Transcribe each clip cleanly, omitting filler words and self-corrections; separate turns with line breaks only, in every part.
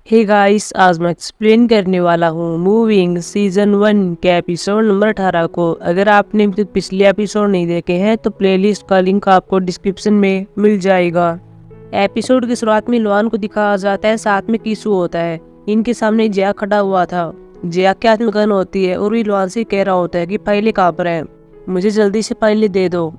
Hey guys, आज मैं explain करने वाला हूँ मूविंग सीजन 1 के एपिसोड नंबर 18 को। अगर आपने अभी तक पिछले एपिसोड नहीं देखे हैं तो प्लेलिस्ट का लिंक आपको डिस्क्रिप्शन में मिल जाएगा। एपिसोड की शुरुआत में लोआन को दिखाया जाता है, साथ में कीसू होता है। इनके सामने जिया खड़ा हुआ था। जिया के हाथ में गन होती है और वो लोआन से कह रहा होता है कि फाइलें कहाँ पर है, मुझे जल्दी से फाइलें दे दो।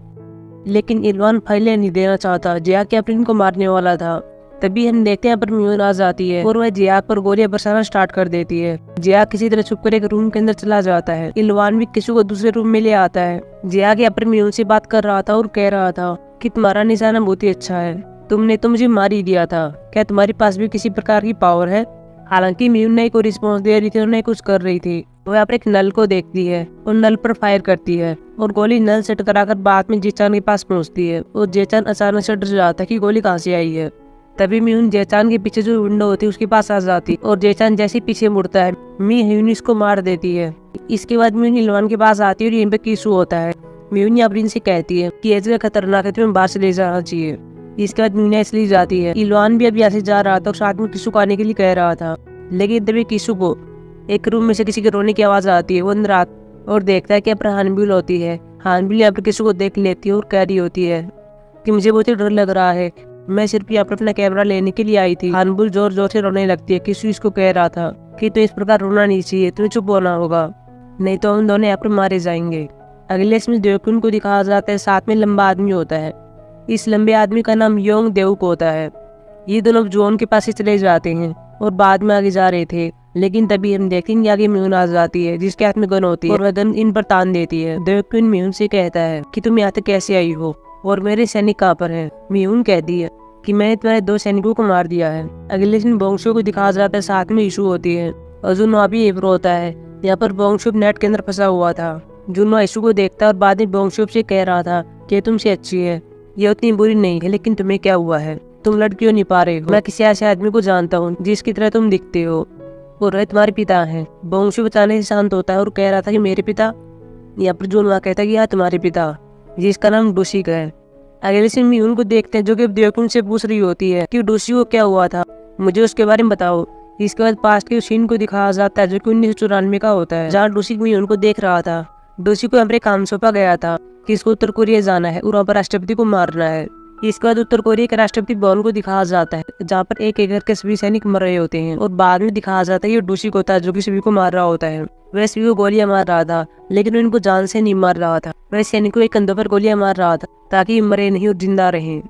लेकिन इलवान फाइलें नहीं देना चाहता, जिया कैप्टन को मारने वाला था। तभी हम देखते हैं पर म्यून आ जाती है और वह जिया पर गोलियां बरसाना स्टार्ट कर देती है। जिया किसी तरह छुप कर एक रूम के अंदर चला जाता है। इलवान भी किसी को दूसरे रूम में ले आता है। जिया के पर म्यून से बात कर रहा था और कह रहा था कि तुम्हारा निशाना बहुत ही अच्छा है, तुमने तो मुझे मार ही दिया था, क्या तुम्हारे पास भी किसी प्रकार की पावर है। हालांकि म्यून नहीं कोई रिस्पॉन्स दे रही थी और नहीं कुछ कर रही थी। वो यहाँ पर एक नल को देखती है और नल पर फायर करती है और गोली नल सेट कराकर बाद में जेचान के पास पहुंचती है और जेचान अचानक से डर जाता है कि गोली कहाँ से आई है। तभी म्यून जेचान के पीछे जो विंडो होती है उसके पास आ जाती है और जेचान जैसे पीछे मुड़ता है मी ह्यून इसको मार देती है। इसके बाद म्यून इलवान के पास आती है और यहीं पे कीसू होता है। म्यून याब्रिन से कहती है कि ये जगह खतरनाक है, तुम्हें बाहर से ले जाना चाहिए। इसके बाद म्यून इसलिए जाती है। इलवान भी अभी यहाँ से जा रहा था और साथ में कीसू को आने के लिए कह रहा था, लेकिन तभी कीसू को एक रूम में से किसी के रोने की आवाज आती है। वो अंदर आता और देखता है कि यहाँ पर हानबिल होती है। हानबिल यहाँ पर कीसू को देख लेती है और कह रही होती है कि मुझे बहुत ही डर लग रहा है, मैं सिर्फ यहाँ पर अपना कैमरा लेने के लिए आई थी। हानबुल जोर जोर से रोने लगती है। किसू इसको कह रहा था कि तो इस प्रकार रोना नहीं चाहिए, तुम्हें चुप होना होगा, नहीं तो हम दोनों यहाँ पर मारे जाएंगे। अगले इसमें देवकुन को दिखाया जाता है, साथ में लंबा आदमी होता है। इस लंबे आदमी का नाम योंग देवक होता है। ये दोनों जोन के पास ही चले जाते हैं और बाद में आगे जा रहे थे, लेकिन तभी हम देखते हैं आगे म्यून आ जाती है जिसके हाथ में गन होती है और वह गन इन पर तान देती है। देवकुन म्यून से कहता है कि तुम यहाँ तक कैसे आई हो और मेरे सैनिक कहाँ पर हैं। म्यून कहती है कि मैंने तुम्हारे 2 सैनिकों को मार दिया है। अगले दिन बोंगशो को दिखाया जाता है, साथ में इशू होती है और जुनवा भी एवरो होता है। यहाँ पर बोंगशो नेट के अंदर फंसा हुआ था। जुनवा इशू को देखता है और बाद में बोंगशो से कह रहा था कि तुमसे अच्छी है, ये उतनी बुरी नहीं है, लेकिन तुम्हें क्या हुआ है, तुम लड़ क्यों नहीं पा रहे हो। मैं किसी ऐसे आदमी को जानता हूँ जिसकी तरह तुम दिखते हो और वह तुम्हारे पिता है। बोंगशो बचाने से शांत होता है और कह रहा था कि मेरे पिता। यहाँ पर जुनवा कहता है कि हाँ तुम्हारे पिता, जिसका नाम डोशिक है। अगले दिन म्यून को देखते हैं जो कि देवकुन से पूछ रही होती है कि डोशी को क्या हुआ था, मुझे उसके बारे में बताओ। इसके बाद पास्ट के सीन को दिखाया जाता है जो कि 1994 का होता है, जहाँ डोशी म्यून को देख रहा था। डोशी को यहाँ पर काम सौंपा गया था कि इसको उत्तर कोरिया जाना है और वहाँ पर राष्ट्रपति को मारना है। इसके बाद उत्तर कोरिया के राष्ट्रपति भवन को दिखाया जाता है जहाँ पर एक एक करके सभी सैनिक मर रहे होते हैं और बाद में दिखाया जाता है ये डोशी को था जो कि सभी को मार रहा होता है। वह सभी को गोलियां मार रहा था, लेकिन उनको जान से नहीं मार रहा था। वह सैनिकों के कंधों पर गोलियां मार रहा था ताकि मरे नहीं और जिंदा रहे।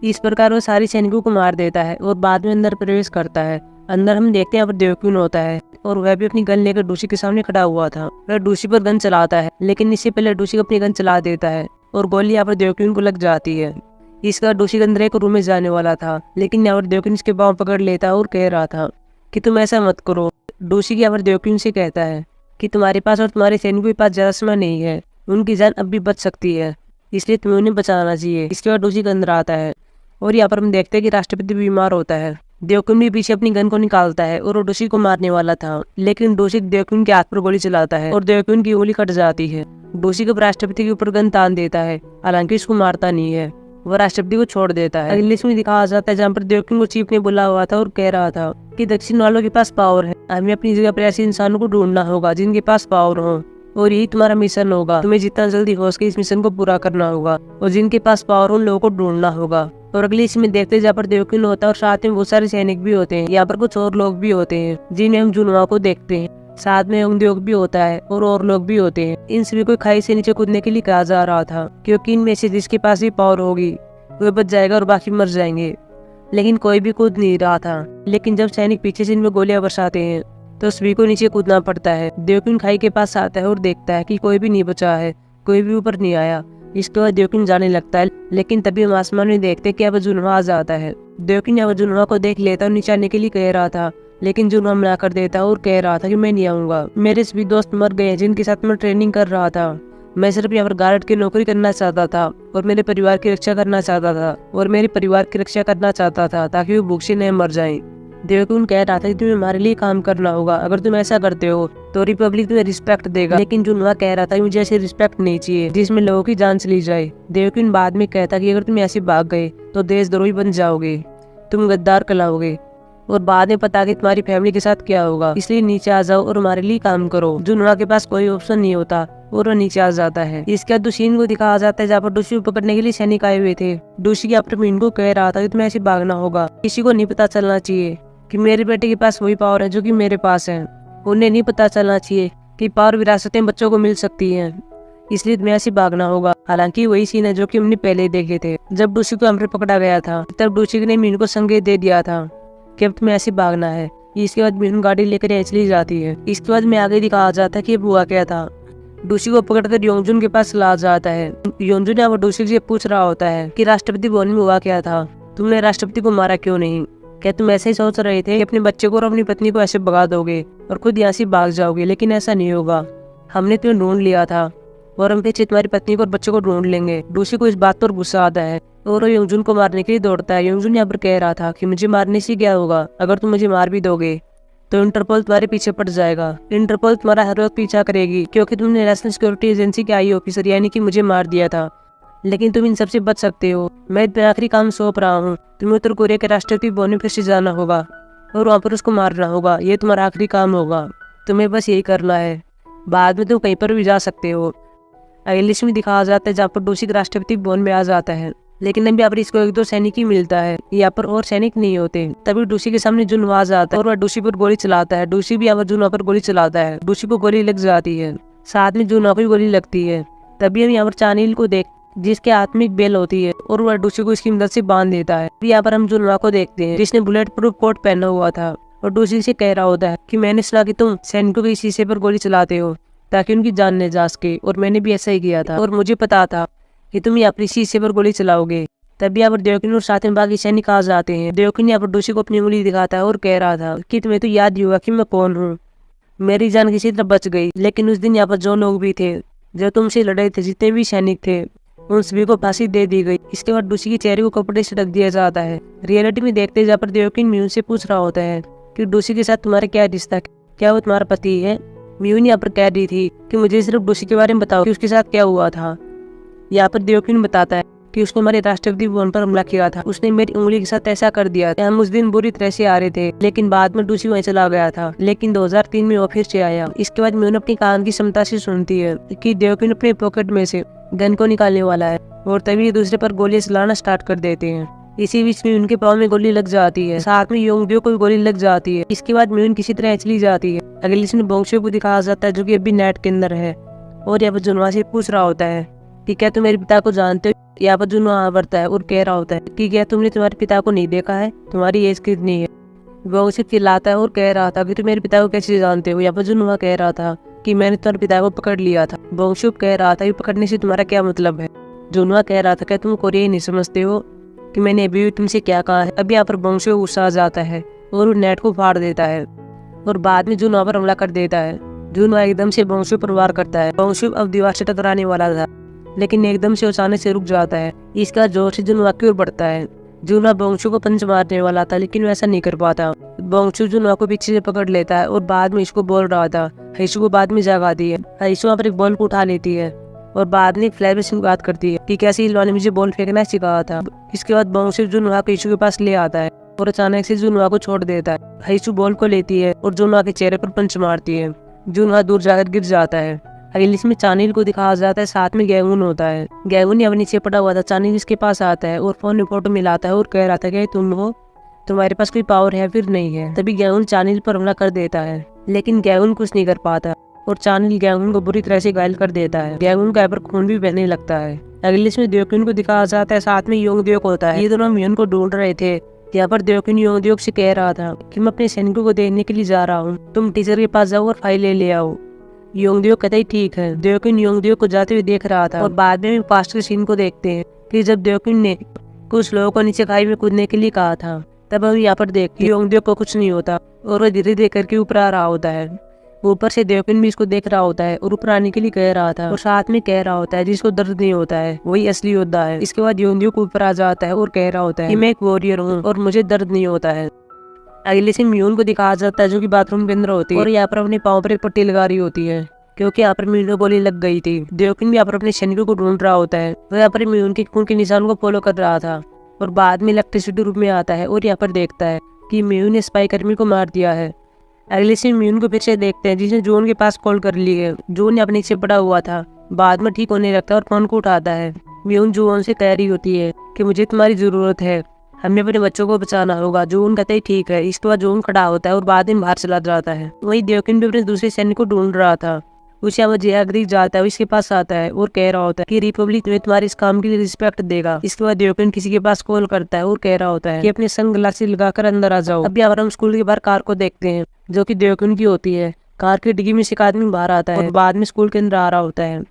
इस प्रकार वो सारी सैनिकों को मार देता है और बाद में अंदर प्रवेश करता है। अंदर हम देखते हैं यहाँ पर देवकुन होता है और वह भी अपनी गन लेकर डोशी के सामने खड़ा हुआ था। वह डोशी पर गन चलाता है, लेकिन इससे पहले डोशी अपनी गन चला देता है और गोली यहाँ पर देवकुन को लग जाती है। इसका डोशी के अंदर एक रूम में जाने वाला था, लेकिन यहाँ पर देवकुन इसके पांव पकड़ लेता है और कह रहा था कि तुम ऐसा मत करो। डोशी यहाँ पर देवकुन से कहता है कि तुम्हारे पास और तुम्हारे सैनिकों के पास ज्यादा समय नहीं है, उनकी जान अब भी बच सकती है, इसलिए तुम्हें उन्हें बचाना चाहिए। इसके बाद डोशी के अंदर आता है और यहाँ पर हम देखते हैं कि राष्ट्रपति बीमार होता है। देवकुन भी पीछे अपनी गन को निकालता है और वो डोशी को मारने वाला था, लेकिन डोशी देवकुन के हाथ पर गोली चलाता है और देवकुन की गोली कट जाती है। डोशी को राष्ट्रपति के ऊपर गन तान देता है, हालांकि इसको मारता नहीं है, वह राष्ट्रपति को छोड़ देता है। अगले इसमें दिखाया जाता है जहाँ पर देवकुन को चीफ ने बुला हुआ था और कह रहा था कि दक्षिण वालों के पास पावर है, हमें अपनी जगह पर ऐसे इंसानों को ढूंढना होगा जिनके पास पावर हो और यही तुम्हारा मिशन होगा। तुम्हें जितना जल्दी हो सके इस मिशन को पूरा करना होगा और जिनके पास पावर हो उन लोगों को ढूंढना होगा। और अगले इसमें देखते हैं जहाँ पर देवकुन होता है और साथ में बहुत सारे सैनिक भी होते हैं। यहाँ पर कुछ और लोग भी होते हैं जिनमें हम जुनवा को देखते हैं, साथ में योंगदेओक भी होता है और लोग भी होते हैं। इन सभी को खाई से नीचे कूदने के लिए कहा जा रहा था क्योंकि इनमें से जिसके पास भी पावर होगी वह बच जाएगा और बाकी मर जाएंगे, लेकिन कोई भी कूद नहीं रहा था। लेकिन जब सैनिक पीछे से इनमें गोलियां बरसाते हैं तो सभी को नीचे कूदना पड़ता है। देवकुन खाई के पास आता है और देखता है कि कोई भी नहीं बचा है, कोई भी ऊपर नहीं आया। इसके बाद देवकुन जाने लगता है, लेकिन तभी हम आसमान में देखते कि अब जुनवा आ जाता है। देवकुन अब जुनवा को देख लेता और नीचे आने के लिए कह रहा था, लेकिन जुनवा मना कर देता और कह रहा था कि मैं नहीं आऊंगा, मेरे सभी दोस्त मर गए जिनके साथ मैं ट्रेनिंग कर रहा था। मैं सिर्फ यहाँ पर गार्ड की नौकरी करना चाहता था और मेरे परिवार की रक्षा करना चाहता था ताकि वो भूख से नहीं मर जाएं। देवकुन कह रहा था कि तुम्हें हमारे लिए काम करना होगा, अगर तुम ऐसा करते हो तो रिपब्लिक तुम्हें रिस्पेक्ट देगा। लेकिन जुनवा कह रहा था कि मुझे ऐसे रिस्पेक्ट नहीं चाहिए जिसमें लोगों की जान चली जाए। देवकुन बाद में कहता कि अगर तुम ऐसे भाग गए तो देशद्रोही बन जाओगे, तुम गद्दार कहलाओगे। और बाद में पता कि तुम्हारी फैमिली के साथ क्या होगा, इसलिए नीचे आ जाओ और हमारे लिए काम करो। जुनवा के पास कोई ऑप्शन नहीं होता और वो नीचे आ जाता है। इसके बाद सीन को दिखाया जाता है जहाँ पर डूसी को पकड़ने के लिए सैनिक आए हुए थे। डूसी की अपने मीन को कह रहा था कि तुम्हें ऐसे भागना होगा, किसी को नहीं पता चलना चाहिए कि मेरे बेटे के पास वही पावर है जो कि मेरे पास है। उन्हें नहीं पता चलना चाहिए कि पावर विरासतें बच्चों को मिल सकती है, इसलिए तुम्हें ऐसे भागना होगा। हालांकि वही सीन है जो कि हमने पहले ही देखे थे। जब डूसी को हमरे पकड़ा गया था तब डूसी ने मीन को संकेत दे दिया था कि अब तुम्हें ऐसे भागना है। इसके बाद मीन गाड़ी लेकर चली जाती है। इसके बाद में आगे दिखाया जाता है कि अब हुआ क्या था। डूसी को पकड़कर योंगजुन के पास ला जाता है। योंगजुन यहाँ पर डूसी से पूछ रहा होता है कि राष्ट्रपति भवन में हुआ क्या था, तुमने राष्ट्रपति को मारा क्यों नहीं? क्या तुम ऐसे ही सोच रहे थे कि अपने बच्चे को और अपनी पत्नी को ऐसे भगा दोगे और खुद यहाँ से भाग जाओगे? लेकिन ऐसा नहीं होगा, हमने तुम्हें ढूंढ लिया था और हम फिर तुम्हारी पत्नी को और बच्चे को ढूंढ लेंगे। डूसी को इस बात पर गुस्सा आता है और वो योंगजुन को मारने के लिए दौड़ता है। योंगजुन यहाँ पर कह रहा था कि मुझे मारने से क्या होगा, अगर तुम मुझे मार भी दोगे तो इंटरपोल तुम्हारे पीछे पड़ जाएगा। इंटरपोल तुम्हारा हर वक्त पीछा करेगी क्योंकि तुमने नेशनल सिक्योरिटी एजेंसी के आई ऑफिसर यानी कि मुझे मार दिया था। लेकिन तुम इन सबसे बच सकते हो। मैं तुम्हें आखिरी काम सौंप रहा हूँ। तुम्हें उत्तर कोरिया के राष्ट्रपति भवन में फिर से जाना होगा और वहाँ पर उसको मारना होगा। ये तुम्हारा आखिरी काम होगा, तुम्हें बस यही करना है। बाद में तुम कहीं पर भी जा सकते हो। अगले में दिखाया जाता है जहाँ पर डूसी राष्ट्रपति भवन में आ जाता है, लेकिन अभी यहाँ पर इसको एक दो सैनिक ही मिलता है, यहाँ पर और सैनिक नहीं होते। तभी डूसी के सामने जुनवा आता है और वह डूसी पर गोली चलाता है। डूसी भी यहाँ पर जुनवा पर गोली चलाता है। डूसी को गोली लग जाती है, साथ में जुनवा को भी गोली लगती है। तभी हम यहाँ पर चानील को देख जिसके हाथ में एक बेल होती है और वह डूसी को इसकी मदद से बांध देता है। यहाँ पर हम जुनवा को देखते हैं जिसने बुलेट प्रूफ कोट पहना हुआ था और डूसी से कह रहा होता है कि मैंने सुना कि तुम सैनिकों के शीशे पर गोली चलाते हो ताकि उनकी जान न जा सके, और मैंने भी ऐसा ही किया था और मुझे पता था कि तुम यहाँ पर शीशे पर गोली चलाओगे। तभी यहाँ पर देवकिन और साथ में बाकी सैनिक आ जाते हैं। देवकिन यहाँ पर डूसी को अपनी उंगली दिखाता है और कह रहा था कि तुम्हें तो याद ही होगा कि मैं कौन हूँ। मेरी जान किसी तरह बच गई, लेकिन उस दिन यहाँ पर जो लोग भी थे जो तुमसे लड़े थे, जितने भी सैनिक थे, उन सभी को फांसी दे दी गई। इसके बाद डूसी के चेहरे को कपड़े से ढक दिया जाता है। रियलिटी में देखते जहाँ पर देवकिन म्यून से पूछ रहा होता है कि डूसी के साथ तुम्हारा क्या रिश्ता, क्या वो तुम्हारा पति है? म्यून यहाँ पर कह रही थी कि मुझे सिर्फ डूसी के बारे में बताओ कि उसके साथ क्या हुआ था। यहाँ पर देवकिन बताता है कि उसने हमारे राष्ट्रपति भवन पर हमला किया था। उसने मेरी उंगली के साथ ऐसा कर दिया था। हम उस दिन बुरी तरह से आ रहे थे, लेकिन बाद में डूसी वहीं चला गया था। लेकिन 2003 में वो फिर से आया। इसके बाद म्यून अपनी कान की क्षमता से सुनती है कि देवकिन अपने पॉकेट में से गन को निकालने वाला है और तभी दूसरे पर गोली चलाना स्टार्ट कर देते हैं। इसी बीच में उनके पाँव में गोली लग जाती है, साथ में योंगबियो को भी गोली लग जाती है। इसके बाद म्यून किसी तरह चली जाती है। अगले इसमें बोंगशो को दिखाया जाता है जो कि अभी नेट के अंदर है और यहाँ पर जुनवा से पूछ रहा होता है कि क्या तुम मेरे पिता को जानते हो। यहाँ पर जुनवा आवरता है और कह रहा होता है कि क्या तुमने तुम्हारे पिता को नहीं देखा है, तुम्हारी एज कितनी है? बोंगशो चिल्लाता है और कह रहा था कि तुम मेरे पिता को कैसे जानते हो। यहाँ पर जुनवा कह रहा था कि मैंने तुम्हारे पिता को पकड़ लिया था। बोंगशो कह रहा था कि पकड़ने से तुम्हारा क्या मतलब है? जुनवा कह रहा था क्या तुम कोरियाई नहीं समझते हो कि मैंने अभी भी तुमसे क्या कहा है? अभी यहाँ पर बोंगशो गुस्सा आ जाता है और वो नेट को फाड़ देता है और बाद में जुनवा पर हमला कर देता है। जुनवा एकदम से बोंगशो पर वार करता है। बोंगशो अब दीवार से टकराने वाला था, लेकिन एकदम से अचानक से रुक जाता है। इसका जोर से जुनवा की ओर बढ़ता है। जुनवा बोंगशो को पंच मारने वाला था, लेकिन वैसा नहीं कर पाता। बोंगशो जुनवा को पीछे से पकड़ लेता है और बाद में इसको बोल रहा था। हाइशु को बाद में जगाती है। हाइशु वहाँ पर एक बॉल को उठा लेती है और बाद में फ्लैश से बात करती है कि कैसे इलवा ने मुझे बॉल फेंकना सिखाया था। इसके बाद बोंगशो जुनवा को हाइशु के पास ले आता है और अचानक से जुनवा को छोड़ देता है। हाइशु बॉल को लेती है और जुनवा के चेहरे पर पंच मारती है। जुनवा दूर जाकर गिर जाता है। अगले में चानील को दिखाया जाता है, साथ में गैगुन होता है। गैगुन यहाँ नीचे पड़ा हुआ था। चानील इसके पास आता है और फोन में फोटो मिलाता है और कह रहा था कि तुम हो, तुम्हारे पास कोई पावर है फिर नहीं है। तभी गैगुन चानील पर हमला कर देता है, लेकिन गैगुन कुछ नहीं कर पाता और चानील गैगुन को बुरी तरह से घायल कर देता है। गैगुन का पर खून भी बहने लगता है। अगले में देवकिन को दिखाया जाता है, साथ में योंगदेओक होता है। ये दोनों म्यून को ढूंढ रहे थे। यहाँ पर देवकिन योंगदेओक से कह रहा था कि मैं अपने सैनिकों को देखने के लिए जा रहा हूँ, तुम टीचर के पास जाओ और फाइल ले आओ। योंगदेओक कहता ही ठीक है। देवकिन योंगदेओक को जाते हुए देख रहा था और बाद में पास्ट के सीन को देखते हैं कि जब देवकिन ने कुछ लोगों को नीचे खाई में कूदने के लिए कहा था, तब हम यहाँ पर देखते योंगदेओक को कुछ नहीं होता और वह धीरे धीरे करके ऊपर आ रहा होता है। ऊपर से देवकिन भी इसको देख रहा होता है और ऊपर आने के लिए कह रहा था और साथ में कह रहा होता है जिसको दर्द नहीं होता है वही असली योद्धा है। इसके बाद योंगदेओक ऊपर आ जाता है और कह रहा होता है कि मैं एक वॉरियर हूँ और मुझे दर्द नहीं होता है। अगले से म्यून को दिखाया जाता है जो कि बाथरूम के अंदर होती है और यहाँ पर अपने पाँव पर एक पट्टी लगा रही होती है क्योंकि यहाँ पर म्यून को गोली लग गई थी। देवकिन भी यहाँ पर अपने सैनिकों को ढूंढ रहा होता है। वो यहाँ पर म्यून के खून के निशान को फॉलो कर रहा था और बाद में इलेक्ट्रिसिटी रूम में आता है और यहाँ पर देखता है कि म्यून ने स्पाई कर्मी को मार दिया है। अगले सीन म्यून को फिर से देखते हैं जिसने जॉन के पास कॉल कर ली है। जॉन ने अपने नीचे पड़ा हुआ था, बाद में ठीक होने लगता है और फोन को उठाता है। म्यून जॉन से कह रही होती है कि मुझे तुम्हारी जरूरत है, हमें अपने बच्चों को बचाना होगा। जॉन कहता है ठीक है। इसके बाद जॉन खड़ा होता है और बाद में बाहर चला जाता है। वहीं देवकिन भी अपने दूसरे सैनिक को ढूंढ रहा था। उसे यहाँ जयाग्रीक जाता है, इसके पास आता है और कह रहा होता है कि रिपब्लिक तुम्हें तुम्हारे इस काम के लिए रिस्पेक्ट देगा। इसके बाद देवकिन किसी के पास कॉल करता है और कह रहा होता है कि अपने सन ग्लासेस लगाकर अंदर आ जाओ। अभी हम स्कूल के बाहर कार को देखते हैं जो कि देवकिन की होती है। कार की डिग्गी में से एक आदमी बाहर आता है और बाद में स्कूल के अंदर आ रहा होता है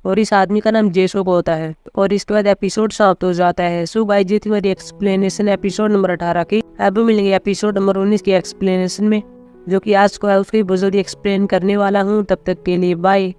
और इस आदमी का नाम जेसो को होता है। और इसके बाद एपिसोड समाप्त हो जाता है। सो गाइस ये थी मेरी एक्सप्लेनेशन एपिसोड नंबर 18 की। अब मिलेंगे एपिसोड नंबर 19 की एक्सप्लेनेशन में, जो कि आज को है उसकी बहुत जल्दी एक्सप्लेन करने वाला हूँ। तब तक के लिए बाय।